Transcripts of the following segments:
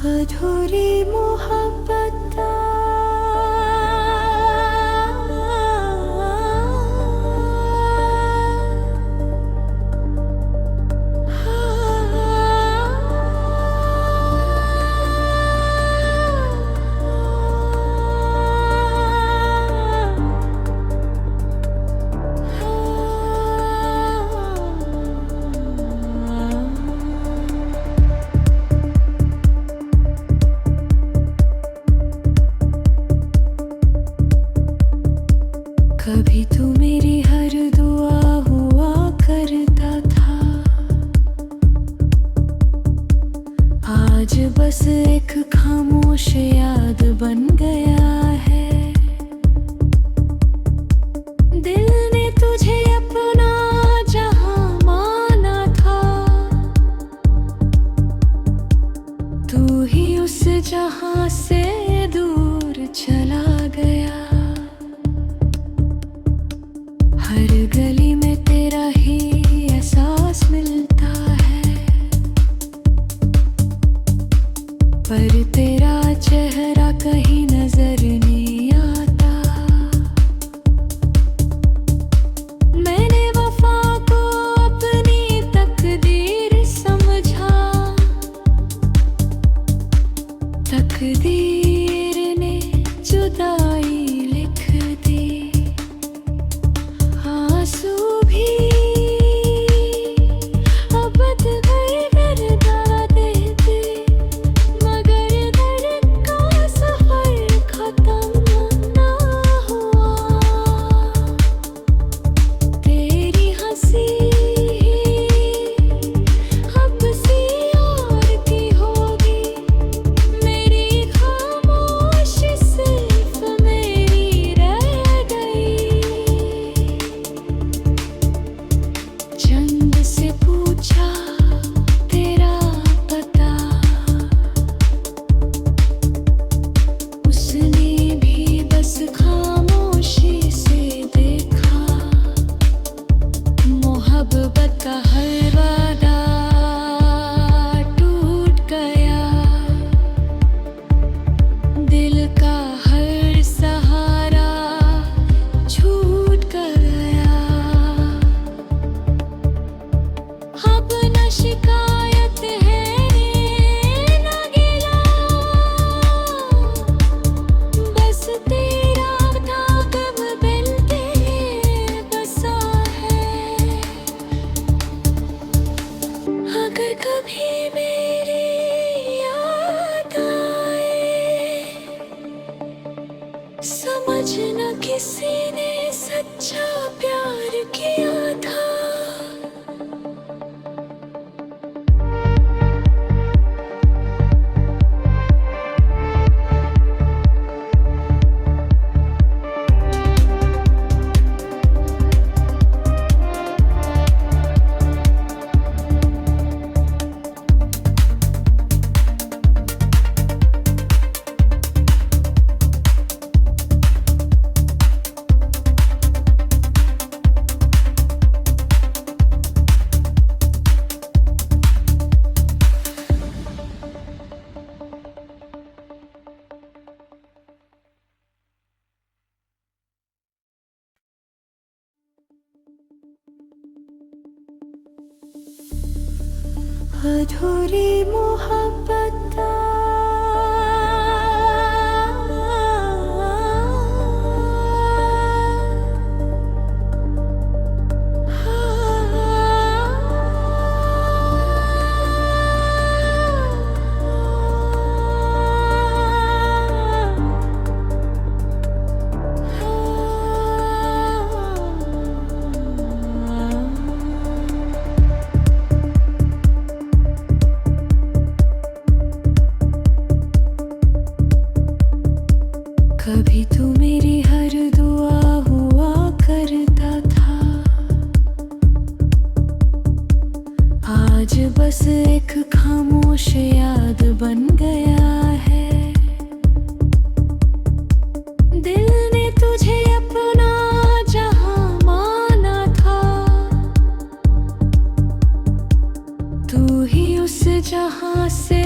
अधूरी मोहब्बत कभी तू मेरी हर दुआ हुआ करता था, आज बस एक खामोश याद बन गया है। दिल ने तुझे अपना जहां माना था, तू ही उस जहां से दूर चला गया। हर गली में तेरा ही एहसास मिलता है, पर तेरा चेहरा कहीं नजर नहीं आता। मैंने वफा को अपनी तकदीर समझा, तकदीर ने जुदाई लिख दी। आंसू भी अब गए गर्दा देते, मगर दर्द का सफर खत्म ना हुआ। तेरी हंसी अब किसी और की होगी, मेरी खामोशी सिर्फ मेरी रह गई। चंद से पूछा तेरा पता, उसने भी बस खामोशी से देखा। मोहब्बत का हर वादा टूट गया, दिल का हर सहारा छूट गया। अब न शिकायत है न गिला, बस तेरा नागम दिल तेरे बसा है। अगर कभी मेरी याद आए, समझना किसी ने सच्चा प्यार किया था। अधूरी मोहब्बत कभी तू मेरी हर दुआ हुआ करता था, आज बस एक खामोश याद बन गया है। दिल ने तुझे अपना जहां माना था, तू ही उस जहां से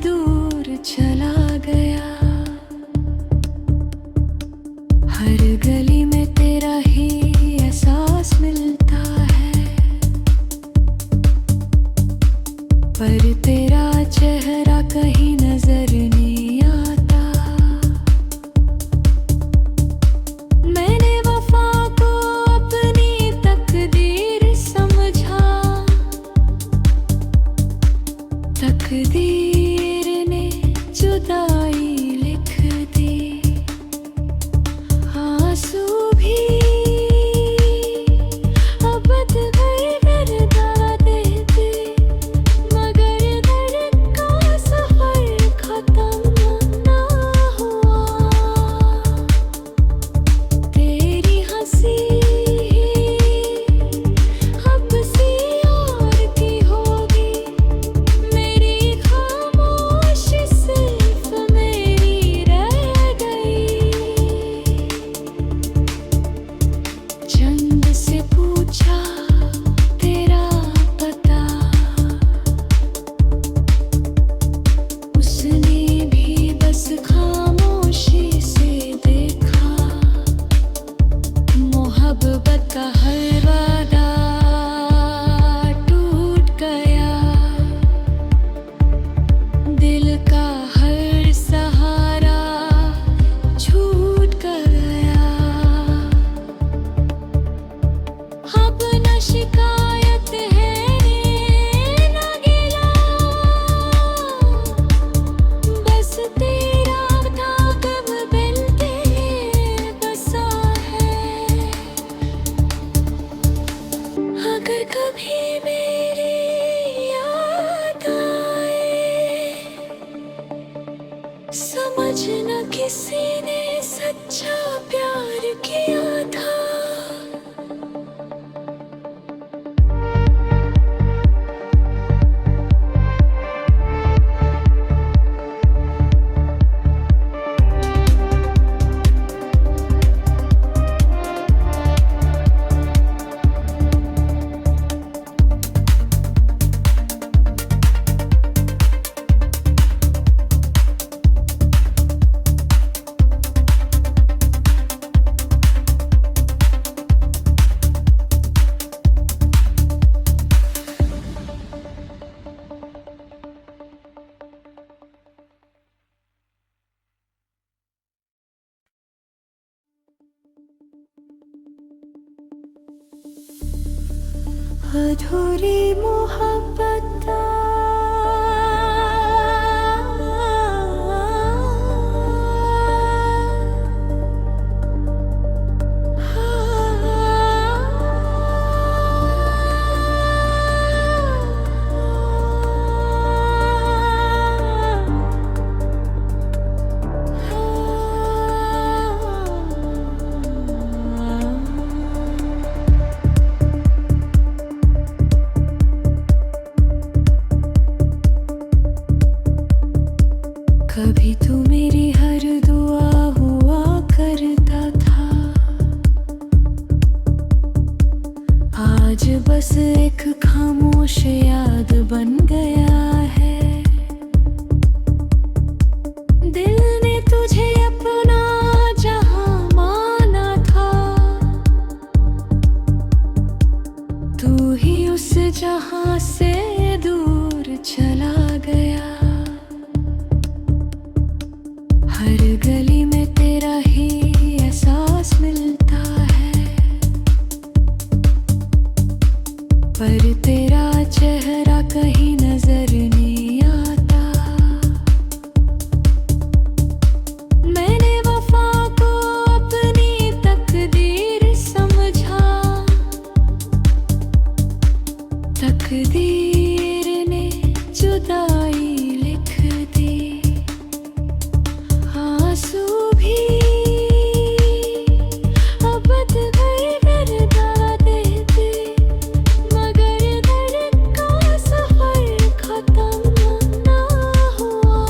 दूर चला गया। हर गली में तेरा ही एहसास मिलता है, पर तेरा चेहरा कहीं नजर नहीं आता। मैंने वफा को अपनी तकदीर समझा, तकदीर ने जुदाई लिख दी। आंसू भी अब गए बरदा देते, मगर दर्द का सफर खत्म ना हुआ। तेरी हंसी अब किसी और की होगी, मेरी खामोशी सिर्फ मेरी रह गई। चंद से पूछा तेरा पता, उसने भी बस खामोशी से देखा। मोहब्बत का हर वादा टूट गया, दिल का हर सहारा छूट गया। अब न शिकायत है न गिला, बस तेरा नागम दिल पे बसा है। अगर कभी मेरी याद आए, समझना किसी ने सच्चा प्यार किया था। अधूरी मोहब्बत कभी तू मेरी हर दुआ हुआ करता था, आज बस एक खामोश याद बन गया है। दिल ने तुझे अपना जहां माना था, तू ही उस जहां से दूर चला गया। हर गली में तेरा ही एहसास मिलता है, पर तेरा चेहरा कहीं नजर नहीं आता। मैंने वफा को अपनी तकदीर समझा, तकदीर ने जुदाई लिख दी। आंसू भी अब गए बरदा देते, मगर दर्द का सफर खत्म ना हुआ।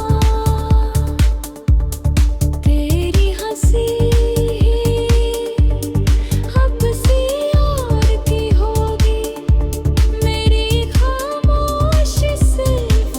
तेरी हंसी अब किसी और की होगी, मेरी खामोशी सिर्फ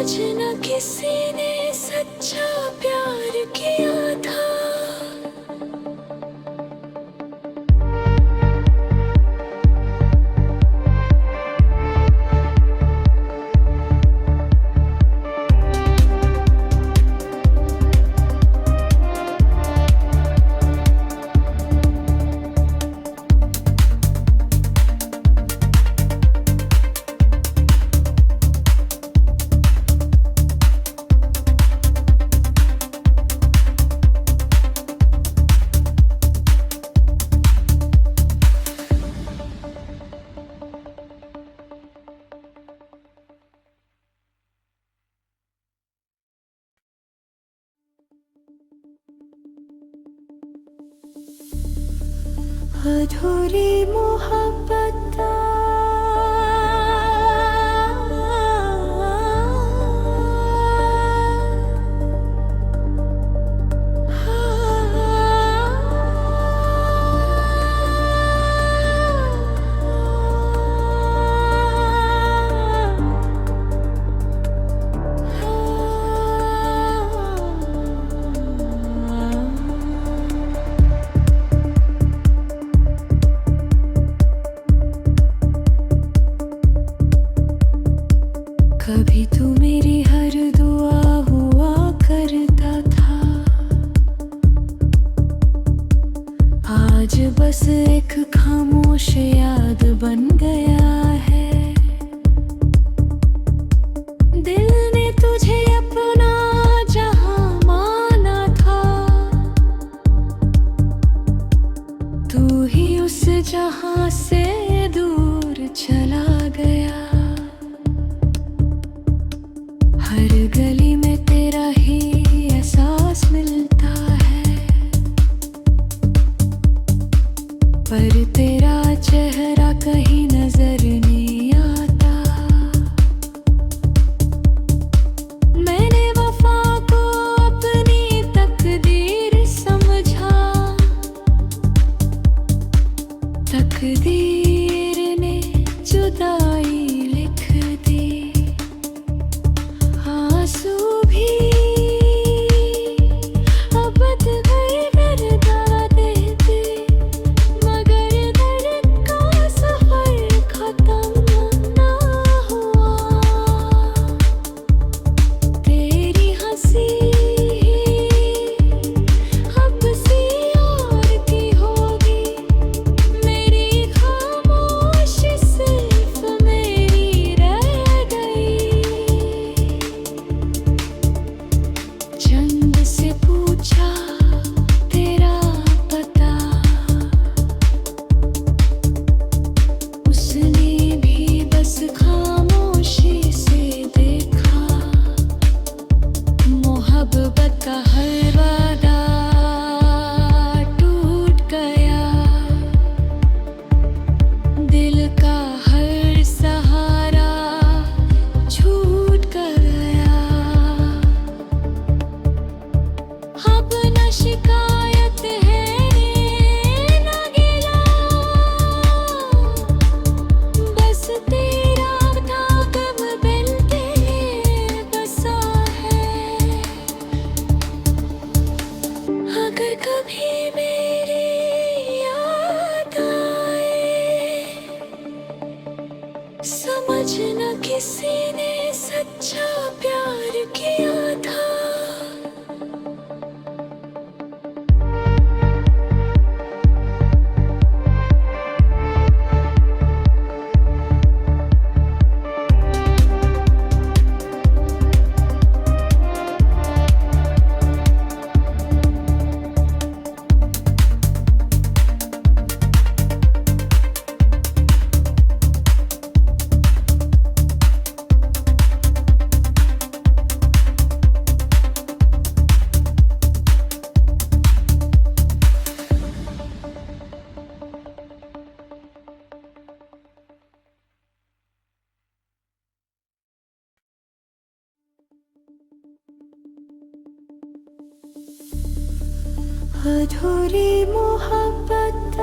समझ न किसी ने सच्चा प्यार किया था। अधूरी मोहब्बत कभी तू मेरी हर दुआ हुआ करता था, आज बस एक खामोश याद बन गया है। दिल ने तुझे अपना जहां माना था, तू ही उस जहां से दूर चला गया। हर गली में तेरा ही एहसास मिलता है, पर तेरा चेहरा कहीं नजर नहीं आता। मैंने वफा को अपनी तकदीर समझा, तकदीर ने जुदाई लिख दी। आंसू भी अब गए डरदा देते, मगर दर्द का सफर खत्म ना हुआ। तेरी हंसी अब किसी और की होगी, मेरी खामोशी सिर्फ मेरी रह गई। चंद से पूछा तेरा पता, उसने भी बस खामोशी से देखा। मोहब्बत का हर वादा टूट गया, दिल का हर सहारा छूट गया। अब न शिकायत है न गिला, बस तेरा नागम दिल पे बसा है। अगर कभी मेरी याद आए, समझ न किसी ने सच्चा प्यार किया था। अधूरी मोहब्बत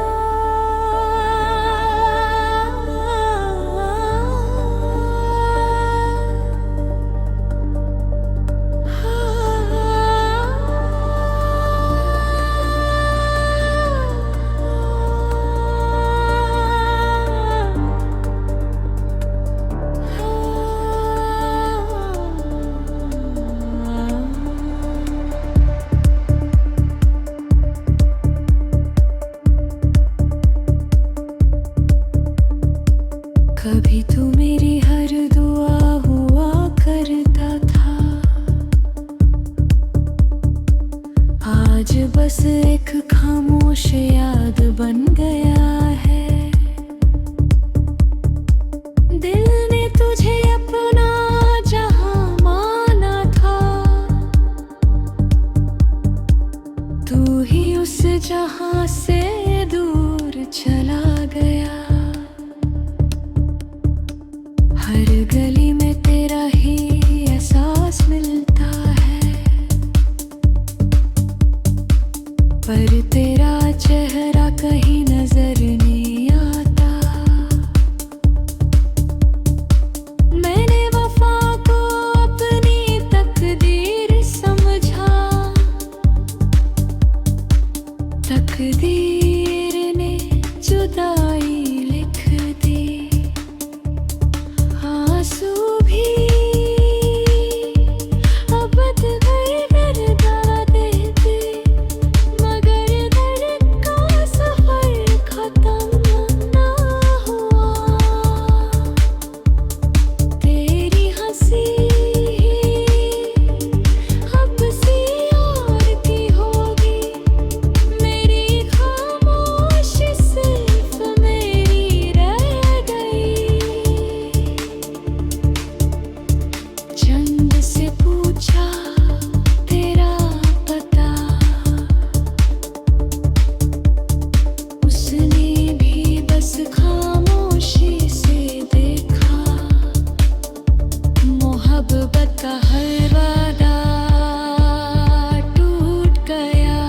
कभी तू मेरी हर दुआ हुआ करता था, आज बस एक खामोश याद बन गया है। दिल ने तुझे अपना जहां माना था, तू ही उस जहां से दूर चला गया। हर गली में तेरा ही एहसास मिलता है, पर तेरा चेहरा कहीं नजर नहीं आता। मैंने वफा को अपनी तकदीर समझा, तकदीर ने जुदाई लिख दी। आंसू भी अब दर्दा देते, मगर दर्द का सफर खत्म ना हुआ। तेरी हंसी अब किसी और की होगी, मेरी खामोशी सिर्फ मेरी रह गई। चंद से पूछा तेरा पता, उसने भी बस खामोशी से देखा। मोहब्बत का हर वादा टूट गया,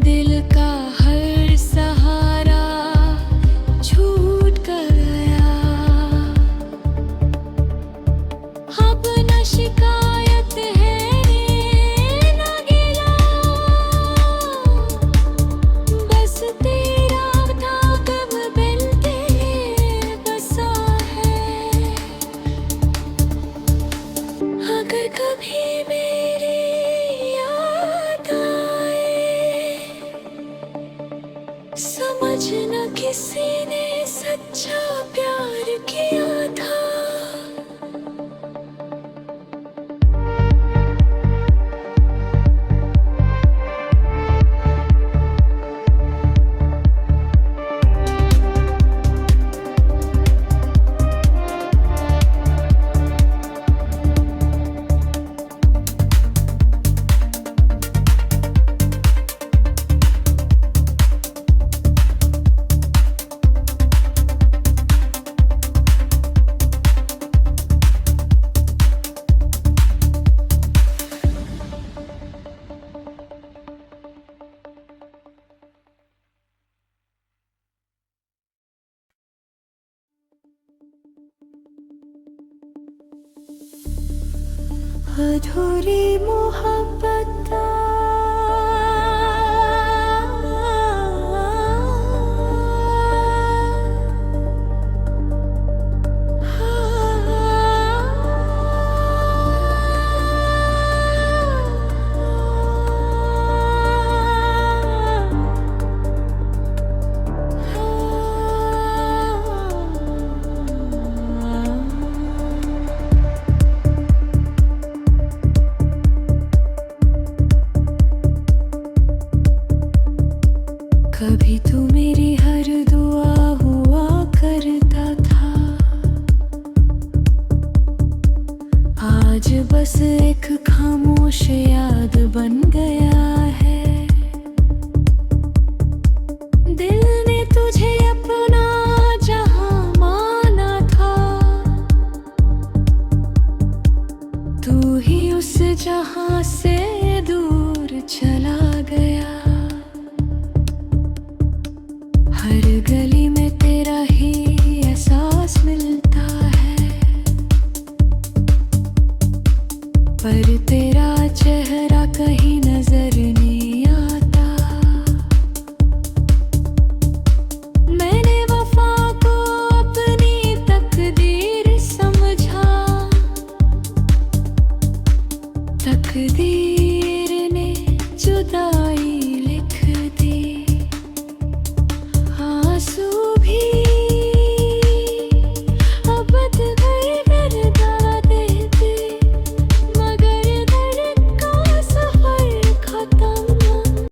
दिल का हर सहारा छूट गया। अब न शिकायत है न गिला, बस तेरा नाम दिल पे बसा है। अगर कभी मेरी याद आए, समझना किसी ने सच्चा प्यार किया था। अधूरी मोहब्बत कभी तू मेरी हर दुआ हुआ करता था, आज बस एक खामोश याद बन